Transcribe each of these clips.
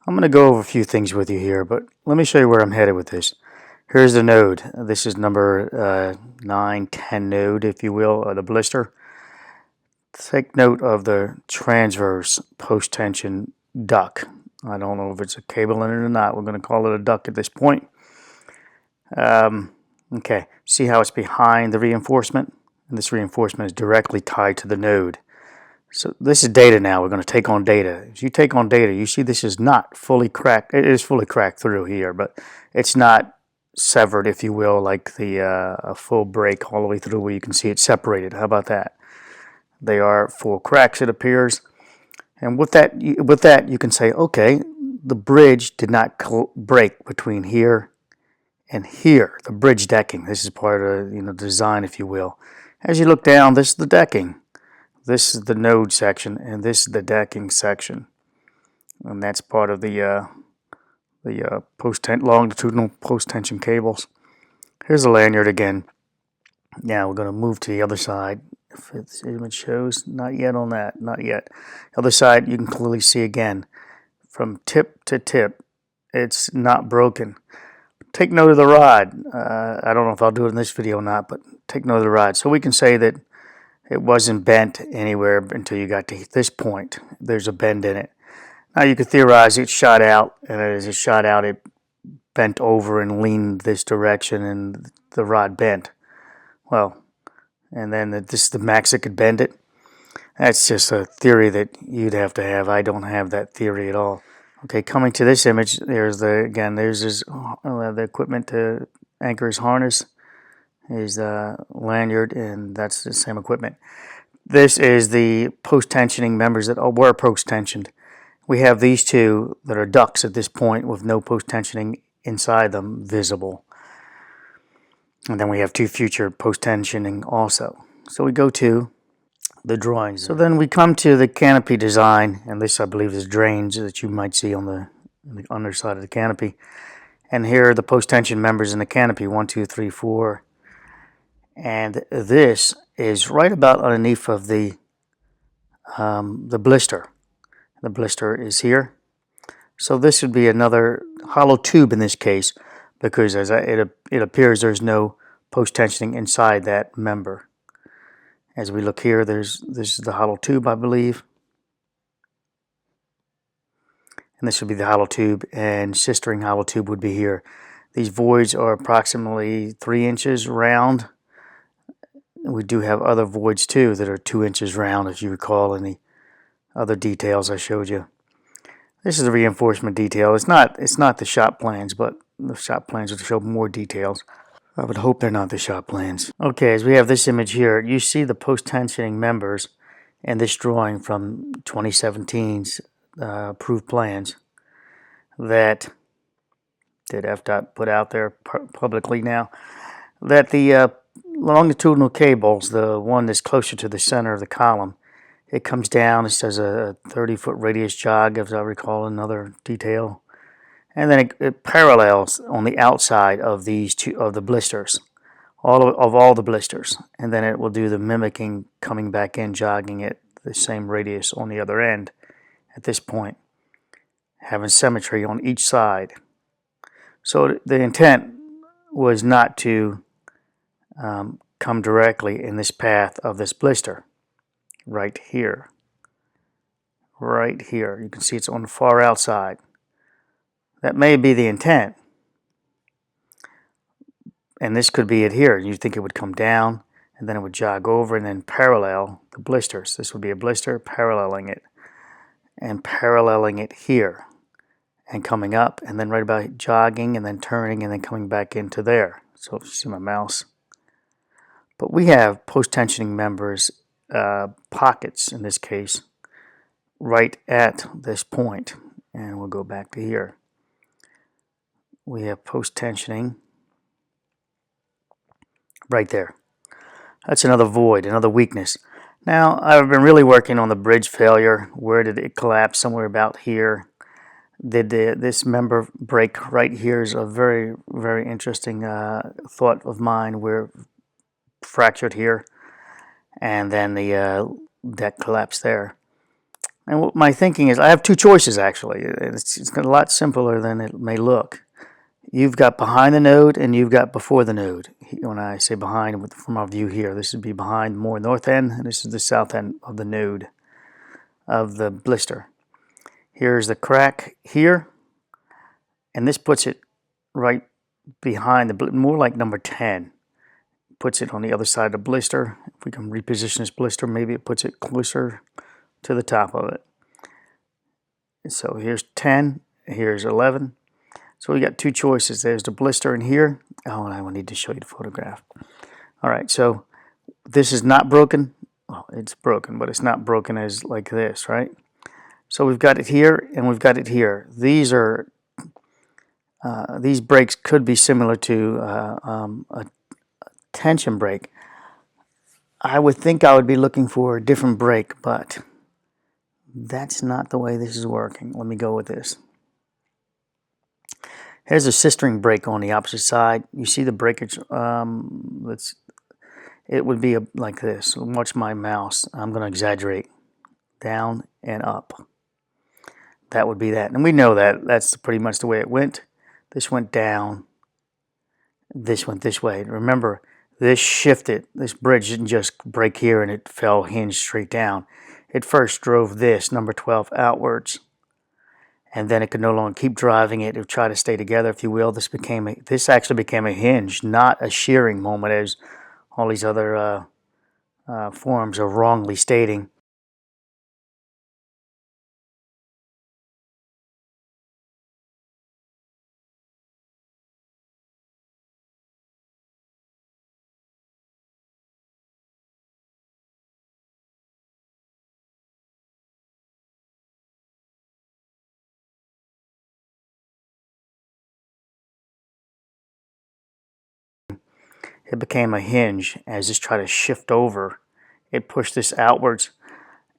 I'm going to go over a few things with you here, but let me show you where I'm headed with this. Here's the node. This is number 9, 10 node, if you will, of the blister. Take note of the transverse post-tension duct. I don't know if it's a cable in it or not. We're going to call it a duct at this point. Okay, see how it's behind the reinforcement? And this reinforcement is directly tied to the node. So this is data now. We're going to take on data. As you take on data, you see this is not fully cracked. It is fully cracked through here, but it's not severed, if you will, like the a full break all the way through where you can see it separated. How about that? They are full cracks, it appears. And with that, you can say, okay, the bridge did not break between here and here. The bridge decking. This is part of the design, if you will. As you look down, this is the decking. This is the node section, and this is the decking section, and that's part of the longitudinal post-tension cables. Here's the lanyard again. Now we're going to move to the other side. If this image shows, not yet on that, not yet. The other side, you can clearly see again, from tip to tip, it's not broken. Take note of the rod. I don't know if I'll do it in this video or not, but take note of the rod. So we can say that it wasn't bent anywhere until you got to this point. There's a bend in it. Now you could theorize it shot out, and as it shot out, it bent over and leaned this direction, and the rod bent. Well, and then this is the max it could bend it. That's just a theory that you'd have to have. I don't have that theory at all. Okay, coming to this image, there's his the equipment to anchor his harness, his lanyard, and that's the same equipment. This is the post-tensioning members that were post-tensioned. We have these two that are ducts at this point with no post-tensioning inside them visible. And then we have two future post-tensioning also. So we go to the drawings. So then we come to the canopy design, and this I believe is drains that you might see on the underside of the canopy. And here are the post-tension members in the canopy, 1, 2, 3, 4. And this is right about underneath of the blister. The blister is here. So this would be another hollow tube in this case, because as it appears there's no post-tensioning inside that member. As we look here, this is the hollow tube, I believe. And this would be the hollow tube, and sistering hollow tube would be here. These voids are approximately 3 inches round. We do have other voids too that are 2 inches round, as you recall in the other details I showed you. This is the reinforcement detail. It's not the shop plans, but the shop plans would show more details. I would hope they're not the shop plans. Okay, as we have this image here, you see the post-tensioning members in this drawing from 2017's approved plans that FDOT put out there publicly now, that the longitudinal cables, the one that's closer to the center of the column, it comes down. It says a 30-foot radius jog, as I recall, another detail. And then it parallels on the outside of these two of the blisters, all the blisters, and then it will do the mimicking, coming back in, jogging at the same radius on the other end. At this point, having symmetry on each side. So the intent was not to come directly in this path of this blister, right here. Right here, you can see it's on the far outside. That may be the intent. And this could be it here. You think it would come down, and then it would jog over and then parallel the blisters. This would be a blister paralleling it, and paralleling it here, and coming up, and then right about jogging, and then turning, and then coming back into there. So if you see my mouse. But we have post-tensioning members, pockets in this case, right at this point. And we'll go back to here. We have post-tensioning right there. That's another void, another weakness. Now, I've been really working on the bridge failure. Where did it collapse? Somewhere about here. Did this member break right here is a very, very interesting thought of mine. We're fractured here, and then the deck collapsed there. And what my thinking is, I have two choices actually. It's a lot simpler than it may look. You've got behind the node and you've got before the node. When I say behind, from our view here, this would be behind more north end, and this is the south end of the node of the blister. Here's the crack here, and this puts it right behind the, more like number 10. Puts it on the other side of the blister. If we can reposition this blister, maybe it puts it closer to the top of it. So here's 10, here's 11. So we got two choices. There's the blister in here. Oh, and I will need to show you the photograph. All right, so this is not broken. Well, it's broken, but it's not broken as like this, right? So we've got it here and we've got it here. These breaks could be similar to a tension break. I would think I would be looking for a different break, but that's not the way this is working. Let me go with this. Here's a sistering break on the opposite side. You see the breakage. It would be like this. Watch my mouse. I'm going to exaggerate. Down and up. That would be that. And we know that. That's pretty much the way it went. This went down. This went this way. Remember, this shifted. This bridge didn't just break here and it fell hinged straight down. It first drove this, number 12, outwards. And then it could no longer keep driving it. It would try to stay together, if you will. This actually became a hinge, not a shearing moment, as all these other forms are wrongly stating. It became a hinge as this tried to shift over. It pushed this outwards,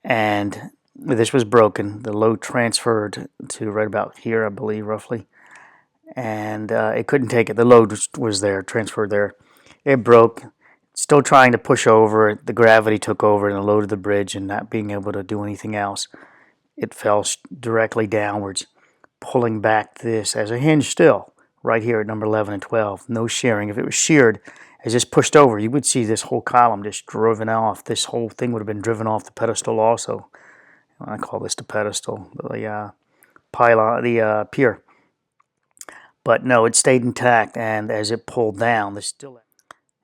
and this was broken. The load transferred to right about here, I believe, roughly. And it couldn't take it. The load was there, transferred there. It broke. Still trying to push over. The gravity took over and loaded the bridge, and not being able to do anything else, it fell directly downwards, pulling back this as a hinge still, right here at number 11 and 12. No shearing. If it was sheared, as this pushed over, you would see this whole column just driven off. This whole thing would have been driven off the pedestal also. I call this the pedestal, the pylon, the pier. But no, it stayed intact, and as it pulled down, it's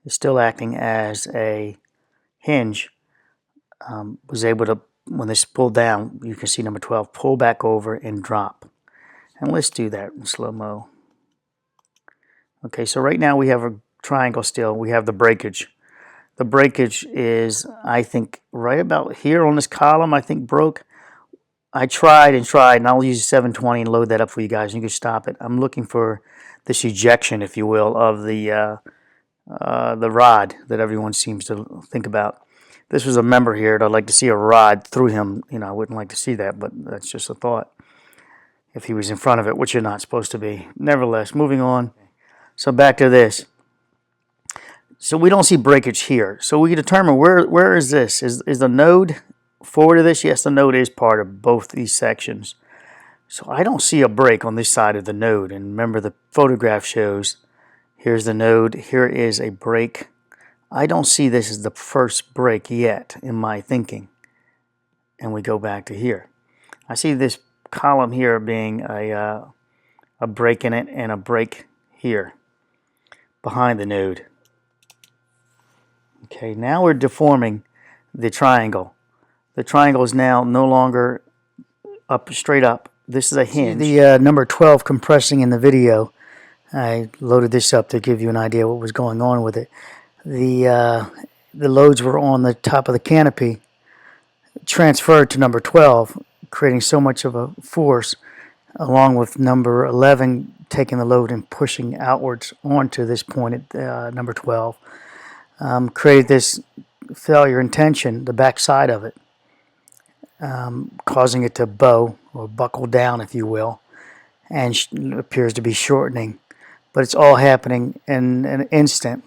still acting as a hinge. Was able to, when this pulled down, you can see number 12 pull back over and drop. And let's do that in slow-mo. Okay, so right now we have a triangle still. We have the breakage. The breakage is, I think, right about here on this column, I think broke. I tried and tried, and I'll use 720 and load that up for you guys. You can stop it. I'm looking for this ejection, if you will, of the rod that everyone seems to think about. This was a member here, and I'd like to see a rod through him. You know, I wouldn't like to see that, but that's just a thought. If he was in front of it, which you're not supposed to be. Nevertheless, moving on. So back to this. So we don't see breakage here. So we can determine where is this? Is the node forward of this? Yes, the node is part of both these sections. So I don't see a break on this side of the node. And remember, the photograph shows here's the node. Here is a break. I don't see this as the first break yet in my thinking. And we go back to here. I see this column here being a break in it and a break here behind the node. Okay, now we're deforming the triangle. The triangle is now no longer up, straight up. This is a hinge. The number 12 compressing in the video. I loaded this up to give you an idea what was going on with it. The loads were on the top of the canopy, transferred to number 12, creating so much of a force, along with number 11 taking the load and pushing outwards onto this point at number 12. Created this failure in tension, the back side of it, causing it to bow or buckle down, if you will, and appears to be shortening. But it's all happening in an instant,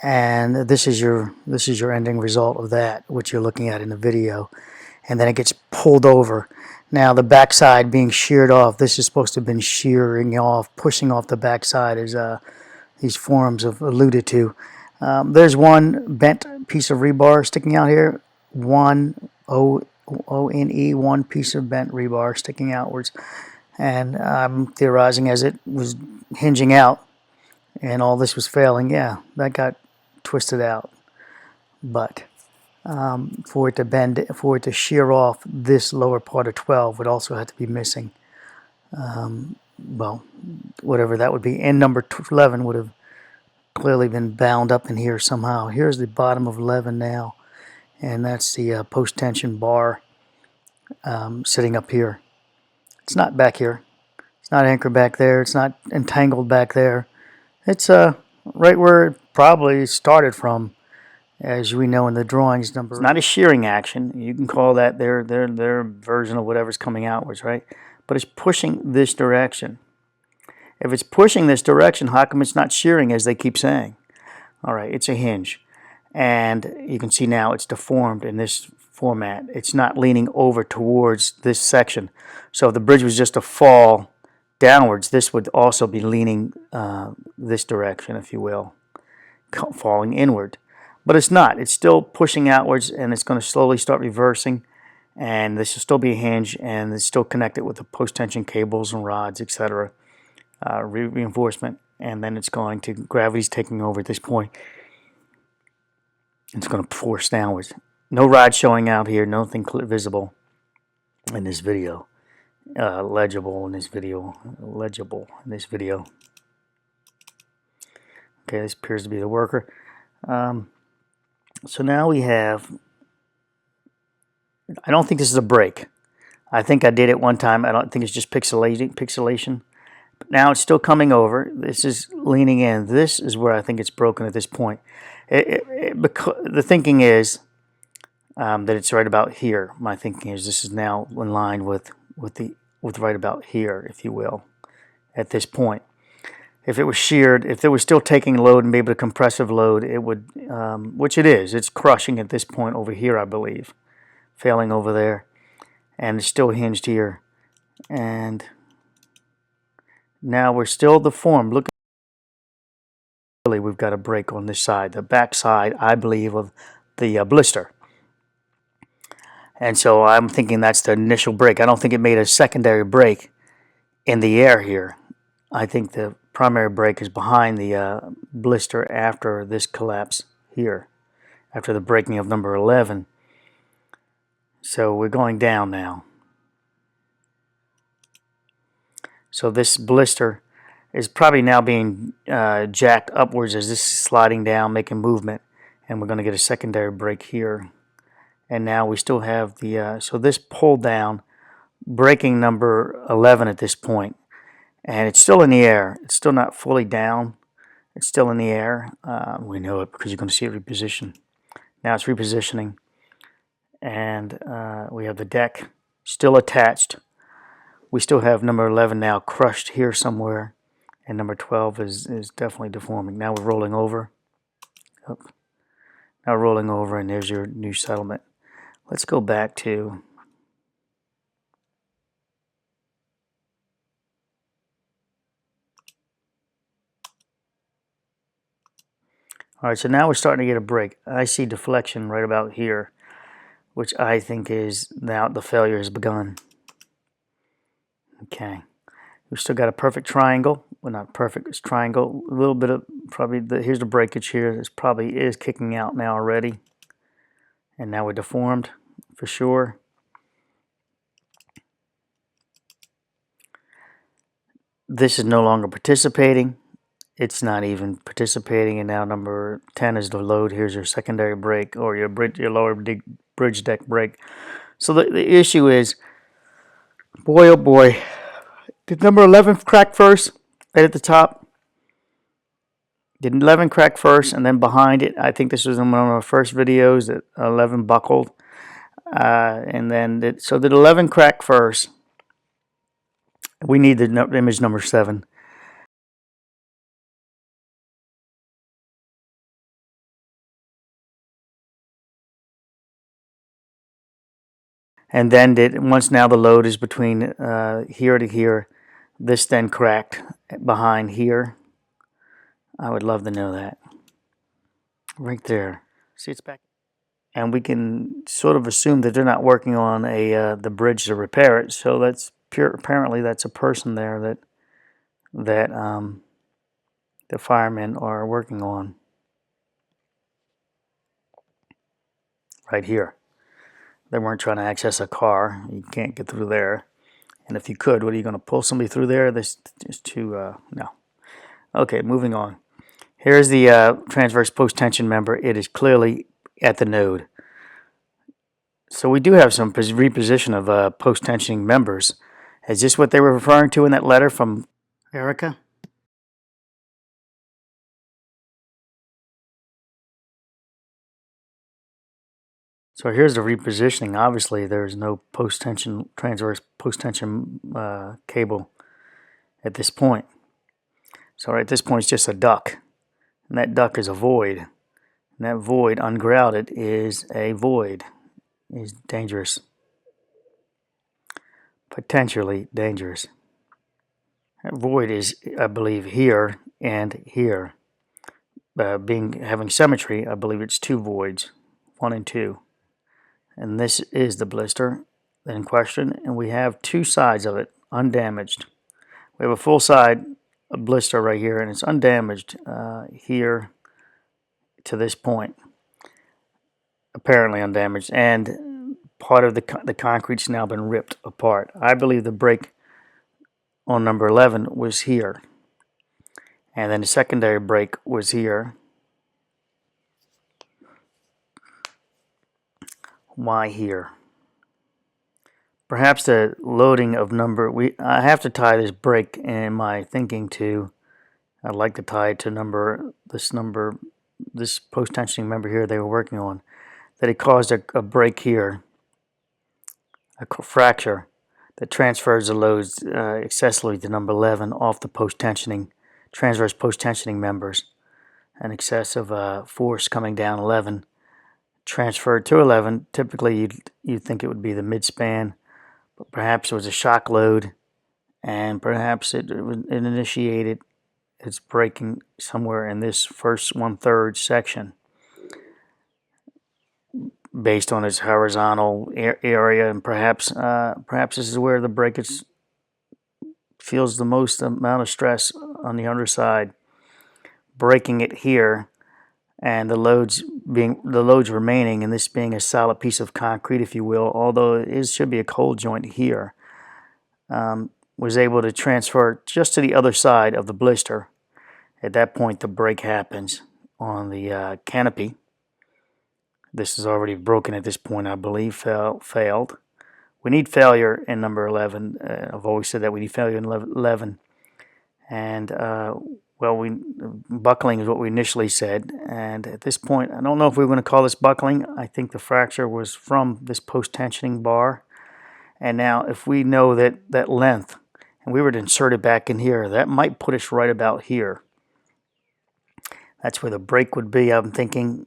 and this is your ending result of that, which you're looking at in the video. and then it gets pulled over. Now the backside being sheared off, this is supposed to have been shearing off, pushing off the backside, as these forums have alluded to. There's one bent piece of rebar sticking out here, one O-N-E, one piece of bent rebar sticking outwards. And I'm theorizing as it was hinging out and all this was failing, yeah, that got twisted out. But for it to bend, for it to shear off, this lower part of 12 would also have to be missing. Well, whatever that would be. And number 11 would have clearly been bound up in here somehow. Here's the bottom of 11 now, and that's the post-tension bar sitting up here. It's not back here. It's not anchored back there. It's not entangled back there. It's right where it probably started from, as we know in the drawings. It's not a shearing action. You can call that their version of whatever's coming outwards, right? But it's pushing this direction. If it's pushing this direction, how come it's not shearing, as they keep saying? All right, it's a hinge. And you can see now it's deformed in this format. It's not leaning over towards this section. So if the bridge was just to fall downwards, this would also be leaning this direction, if you will, falling inward. But it's not. It's still pushing outwards, and it's going to slowly start reversing. And this will still be a hinge, and it's still connected with the post-tension cables and rods, etc. Reinforcement. And then it's going to, gravity's taking over at this point. It's going to force downwards. No rod showing out here, nothing visible in this video. Legible in this video. Okay, this appears to be the worker. So now we have, I don't think this is a break. I think I did it one time. I don't think it's just pixelation. But now it's still coming over. This is leaning in. This is where I think it's broken at this point. The thinking is that it's right about here. My thinking is this is now in line with right about here, if you will, at this point. If it was sheared, if it was still taking load and maybe a compressive load, it would, which it is. It's crushing at this point over here, I believe, failing over there, and it's still hinged here. And now we're still deformed. Look, really, we've got a break on this side, the back side, I believe, of the blister. And so I'm thinking that's the initial break. I don't think it made a secondary break in the air here. I think the primary break is behind the blister after this collapse here, after the breaking of number 11. So we're going down now. So this blister is probably now being jacked upwards as this is sliding down, making movement. And we're going to get a secondary break here. And now we still have the, so this pulled down, breaking number 11 at this point. And it's still in the air. It's still not fully down. It's still in the air. We know it because you're going to see it reposition. Now it's repositioning. And we have the deck still attached. We still have number 11 now crushed here somewhere. And number 12 is definitely deforming. Now we're rolling over. Oh. Now rolling over, and there's your new settlement. Let's go back to all right, so now we're starting to get a break. I see deflection right about here, which I think is now the failure has begun. Okay. We've still got a perfect triangle. Well, not perfect, it's triangle. A little bit of probably, here's the breakage here. This probably is kicking out now already. And now we're deformed for sure. This is no longer participating. It's not even participating, and now number 10 is the load. Here's your secondary break, or your lower bridge deck break. So the issue is, boy oh boy, did number 11 crack first, right at the top? Did 11 crack first, and then behind it, I think this was in one of our first videos that 11 buckled, and then so did 11 crack first? We need the image number 7. And then once now the load is between here to here, this then cracked behind here. I would love to know that. Right there. See, it's back. And we can sort of assume that they're not working on the bridge to repair it. So that's apparently that's a person there that the firemen are working on right here. They weren't trying to access a car. You can't get through there. And if you could, what are you going to pull somebody through there? This is too no. Okay, moving on. Here's the transverse post-tension member. It is clearly at the node. So we do have some reposition of post-tensioning members. Is this what they were referring to in that letter from Erica? So here's the repositioning. Obviously, there's no post-tension, transverse post-tension cable at this point. So at this point, it's just a duct. And that duct is a void. And that void, ungrounded, is a void. Is dangerous. Potentially dangerous. That void is, I believe, here and here. Having symmetry, I believe it's two voids, 1 and 2. And this is the blister in question, and we have two sides of it undamaged. We have a full side blister right here, and it's undamaged here to this point, apparently undamaged, and part of the concrete's now been ripped apart. I believe the break on number 11 was here, and then the secondary break was here. Why here? Perhaps the loading of number, I have to tie this break in my thinking to, I'd like to tie it to this post-tensioning member here they were working on, that it caused a break here, a fracture that transfers the loads excessively to number 11 off the transverse post-tensioning members. An excessive force coming down 11, transferred to 11. Typically, you'd think it would be the midspan, but perhaps it was a shock load, and perhaps it initiated its breaking somewhere in this first 1/3 section, based on its horizontal area, and perhaps this is where the breakage feels the most amount of stress on the underside, breaking it here, and the loads remaining, and this being a solid piece of concrete, if you will, although it should be a cold joint here, was able to transfer just to the other side of the blister. At that point, the break happens on the canopy. This is already broken at this point, I believe. Failed. We need failure in number 11. I've always said that we need failure in 11. And buckling is what we initially said. And at this point, I don't know if we're going to call this buckling. I think the fracture was from this post-tensioning bar. And now, if we know that length, and we were to insert it back in here, that might put us right about here. That's where the break would be, I'm thinking,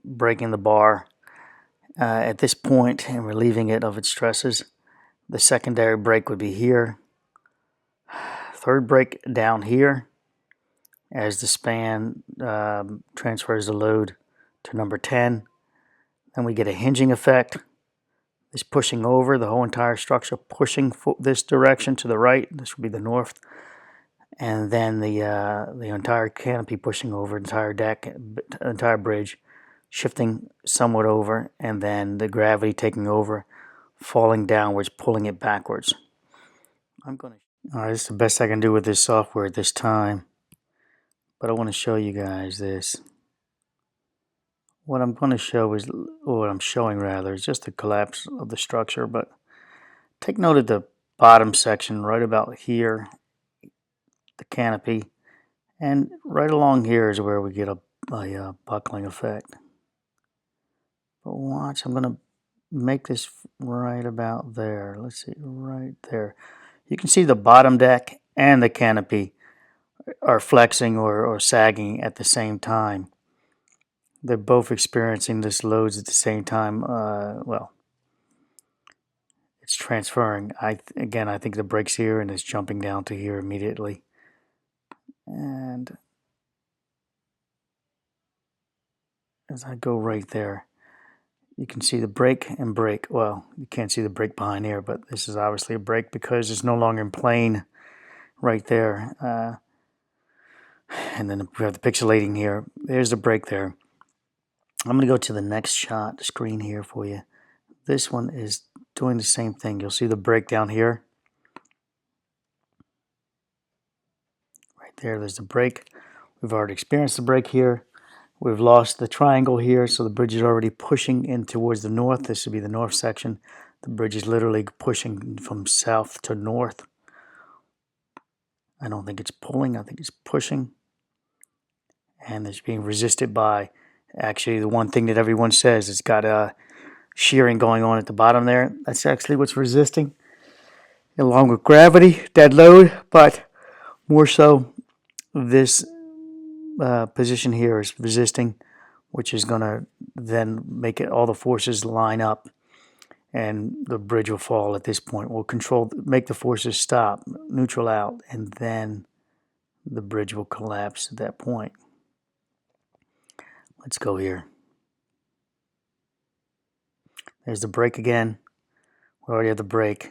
breaking the bar at this point and relieving it of its stresses. The secondary break would be here. Third break down here as the span transfers the load to number 10. Then we get a hinging effect. This pushing over the whole entire structure, pushing this direction to the right. This would be the north. And then the entire canopy pushing over, entire deck, entire bridge, shifting somewhat over, and then the gravity taking over, falling downwards, pulling it backwards. All right, this is the best I can do with this software at this time, but I want to show you guys this. What I'm going to show is, or what I'm showing rather, is just the collapse of the structure, but take note of the bottom section right about here, the canopy, and right along here is where we get a buckling effect. But watch, I'm going to make this right about there. Let's see, right there. You can see the bottom deck and the canopy are flexing or sagging at the same time. They're both experiencing this loads at the same time. transferring. Again, I think the brake's here and it's jumping down to here immediately. And as I go right there, you can see the brake and brake. Well, you can't see the brake behind here, but this is obviously a brake because it's no longer in plane right there. And then we have the pixelating here. There's the brake there. I'm going to go to the next shot screen here for you. This one is doing the same thing. You'll see the brake down here. Right there, there's the brake. We've already experienced the brake here. We've lost the triangle here, so the bridge is already pushing in towards the north. This would be the north section. The bridge is literally pushing from south to north. I don't think it's pulling, I think it's pushing. And it's being resisted by, actually, the one thing that everyone says, it's got shearing going on at the bottom there. That's actually what's resisting, along with gravity, dead load, but more so this position here is resisting, which is going to then make it all the forces line up, and the bridge will fall at this point. We'll make the forces stop, neutral out, and then the bridge will collapse at that point. Let's go here. There's the brake again. We already have the brake.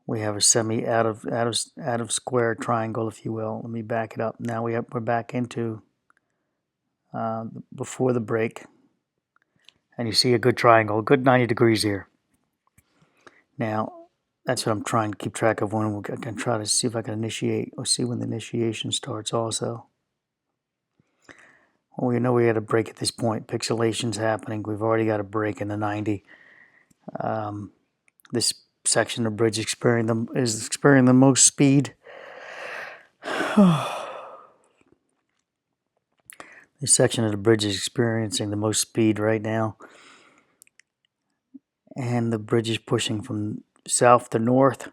We have a semi out of square triangle, if you will. Let me back it up. Now we're back into before the brake, and you see a good triangle, a good 90 degrees here. Now that's what I'm trying to keep track of when I can try to see if I can initiate or see when the initiation starts also. Well, we know we had a brake at this point. Pixelation's happening. We've already got a brake in the 90. This section of the bridge is experiencing the most speed. This section of the bridge is experiencing the most speed right now. And the bridge is pushing from south to north.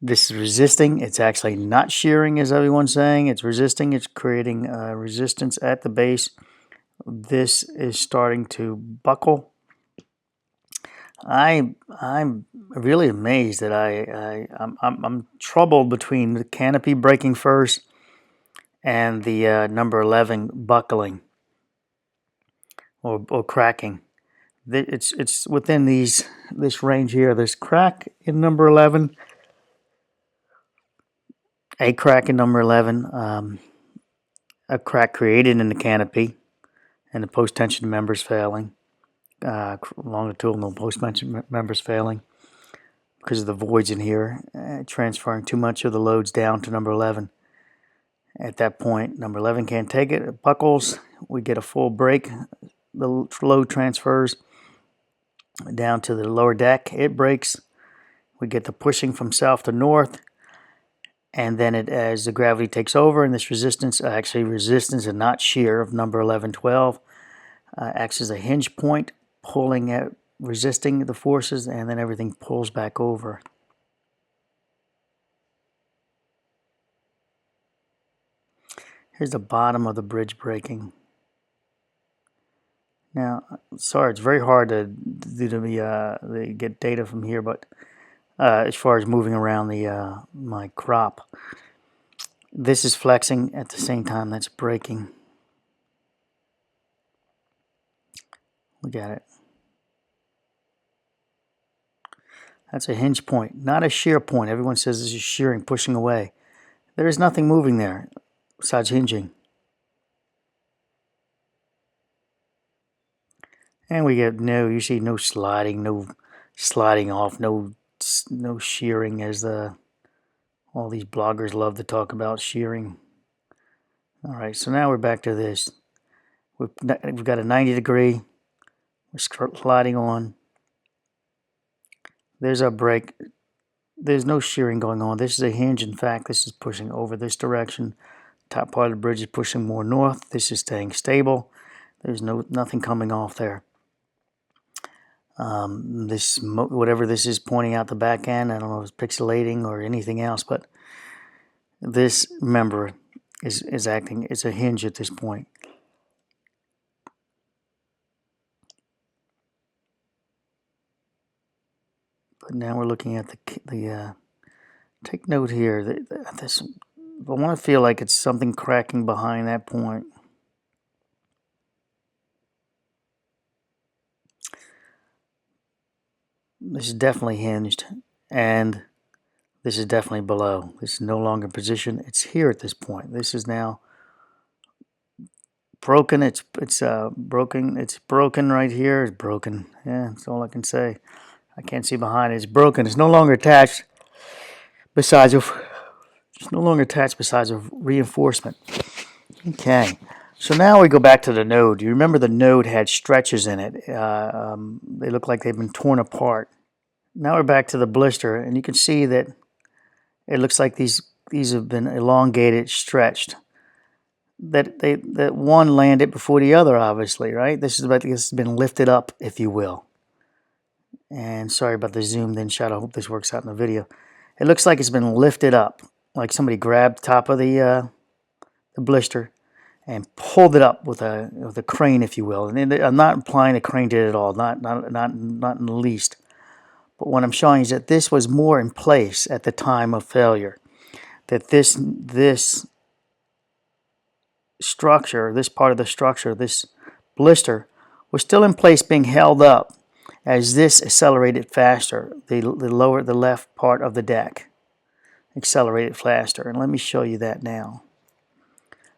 This is resisting. It's actually not shearing, as everyone's saying. It's resisting. It's creating resistance at the base. This is starting to buckle. I'm really amazed that I'm troubled between the canopy breaking first and the number 11 buckling or cracking. It's within this range here. There's crack in number 11. A crack in number 11, a crack created in the canopy, and the post-tension members failing, longitudinal post-tension members failing because of the voids in here, transferring too much of the loads down to number 11. At that point, number 11 can't take it. It buckles. We get a full break. The load transfers down to the lower deck. It breaks. We get the pushing from south to north. And then as the gravity takes over and this resistance and not shear of number 1112 acts as a hinge point, pulling at, resisting the forces, and then everything pulls back over. Here's the bottom of the bridge breaking. Now, sorry, it's very hard to do the get data from here, but as far as moving around my crop, this is flexing at the same time that's breaking. Look at it. That's a hinge point, not a shear point. Everyone says this is shearing, pushing away. There is nothing moving there besides hinging. And we get you see no sliding, no sliding off, no shearing, as all these bloggers love to talk about shearing. All right, so now we're back to this. We've got a 90 degree. We're sliding on. There's our brake. There's no shearing going on. This is a hinge. In fact, this is pushing over this direction. Top part of the bridge is pushing more north. This is staying stable. There's nothing coming off there. Whatever this is pointing out the back end, I don't know if it's pixelating or anything else, but this member is acting. It's a hinge at this point. But now we're looking at take note here. This, I want to feel like it's something cracking behind that point. This is definitely hinged, and this is definitely below. This is no longer position. It's here at this point. This is now broken. It's broken. It's broken right here. It's broken. Yeah, that's all I can say. I can't see behind it. It's broken. It's no longer attached. Besides of, it's no longer attached besides of reinforcement. Okay. So now we go back to the node. You remember the node had stretches in it. They look like they've been torn apart. Now we're back to the blister, and you can see that it looks like these have been elongated, stretched. That one landed before the other, obviously, right? This has been lifted up, if you will. And sorry about the zoomed in shot. I hope this works out in the video. It looks like it's been lifted up, like somebody grabbed the top of the blister and pulled it up with a crane, if you will. And I'm not implying the crane did it at all, not in the least. But what I'm showing is that this was more in place at the time of failure. That this structure, this part of the structure, this blister, was still in place, being held up as this accelerated faster. The left part of the deck accelerated faster. And let me show you that now.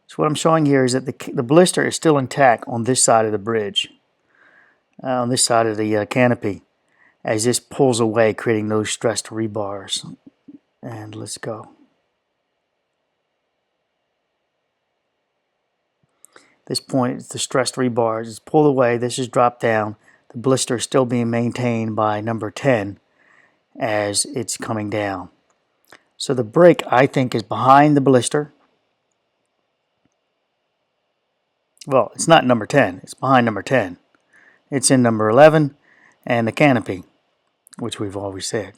So what I'm showing here is that the blister is still intact on this side of the bridge, on this side of the canopy, as this pulls away, creating those stressed rebars. And let's go. This point, it's the stressed rebars. It's pulled away. This is dropped down. The blister is still being maintained by number 10 as it's coming down. So the break, I think, is behind the blister. Well, it's not number 10. It's behind number 10. It's in number 11 and the canopy, which we've always said.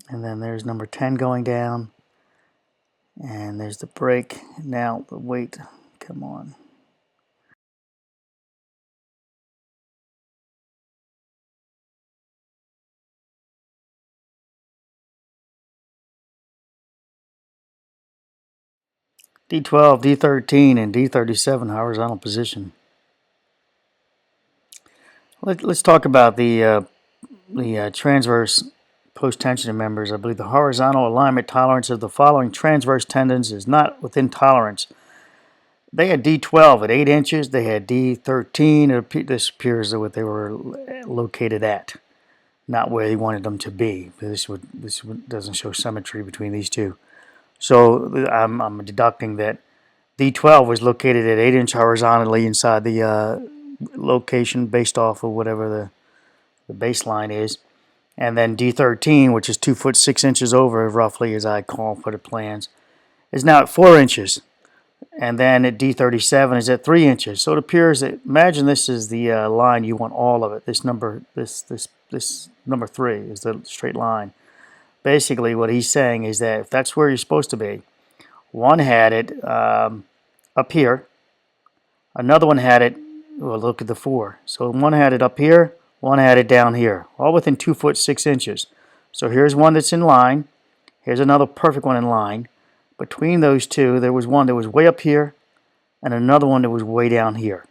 And then there's number 10 going down. And there's the break. Now the weight, come on. D12, D13, and D37 horizontal position. Let's talk about the transverse post-tensioning members. I believe the horizontal alignment tolerance of the following transverse tendons is not within tolerance. They had D12 at 8 inches. They had D13. This appears what they were located at, not where they wanted them to be. This doesn't show symmetry between these two. So I'm deducting that D12 was located at 8 inch horizontally inside the location based off of whatever the baseline is. And then D13, which is 2 foot 6 inches over, roughly, as I call for the plans, is now at 4 inches. And then at D37 is at 3 inches. So it appears that, imagine this is the line you want all of it. This number 3 is the straight line. Basically, what he's saying is that if that's where you're supposed to be, one had it up here, another one had it, well, look at the 4. So one had it up here, one had it down here, all within 2 foot 6 inches. So here's one that's in line, here's another perfect one in line. Between those two, there was one that was way up here, and another one that was way down here.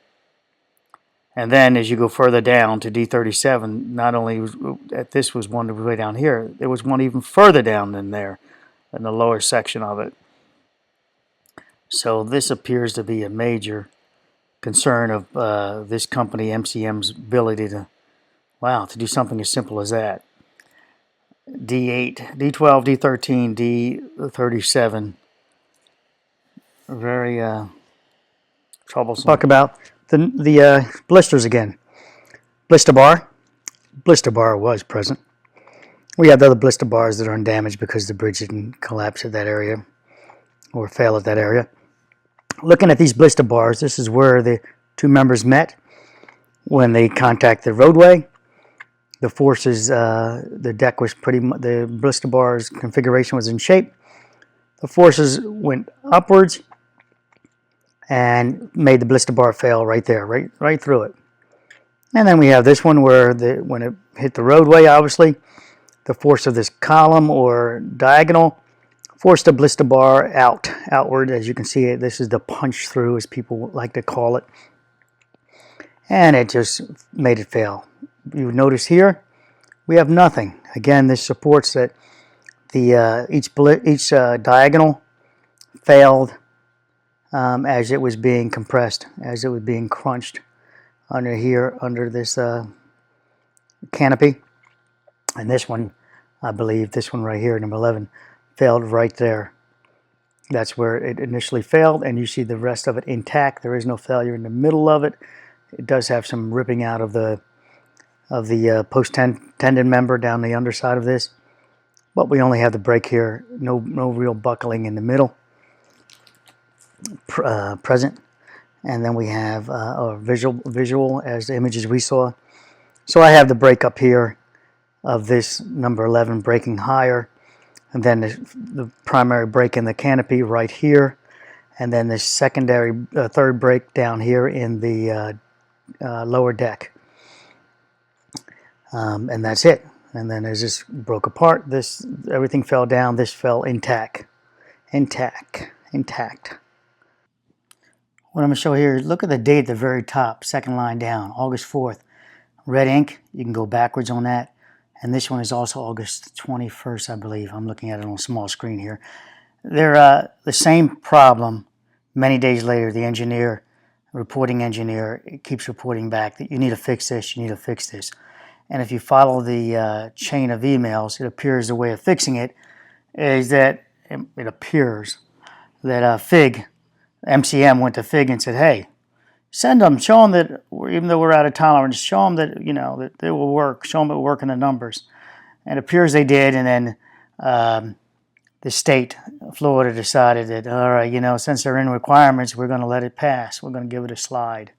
And then as you go further down to D37, not only this was one that was way down here, there was one even further down than there in the lower section of it. So this appears to be a major concern of this company, MCM's ability to, to do something as simple as that. D8, D12, D13, D37, very troublesome. Talk about the blisters again. Blister bar was present. We have the other blister bars that are undamaged because the bridge didn't collapse at that area or fail at that area. Looking at these blister bars, this is where the two members met when they contacted the roadway. The forces, the deck was the blister bar's configuration was in shape. The forces went upwards and made the blister bar fail right there, right through it. And then we have this one where when it hit the roadway, obviously, the force of this column or diagonal forced the blister bar outward. As you can see, this is the punch through, as people like to call it. And it just made it fail. You notice here, we have nothing. Again, this supports that each diagonal failed as it was being compressed, as it was being crunched under here, under this canopy. And this one, I believe, this one right here, number 11, failed right there. That's where it initially failed, and you see the rest of it intact. There is no failure in the middle of it. It does have some ripping out of the post-tendon member down the underside of this, but we only have the break here. No real buckling in the middle present. And then we have a visual as the images we saw. So I have the break up here of this number 11 breaking higher, and then the primary break in the canopy right here, and then the secondary third break down here in the lower deck. And that's it. And then as this broke apart, everything fell down. This fell intact. What I'm going to show here, look at the date at the very top, second line down, August 4th. Red ink, you can go backwards on that. And this one is also August 21st, I believe. I'm looking at it on a small screen here. They're the same problem. Many days later, the reporting engineer, keeps reporting back that you need to fix this, you need to fix this. And if you follow the chain of emails, it appears the way of fixing it is that it appears that MCM went to FIG and said, hey, send them, show them that even though we're out of tolerance, show them that, that it will work, show them it will work in the numbers. And it appears they did, and then the state, Florida, decided that, all right, since they're in requirements, we're going to let it pass. We're going to give it a slide.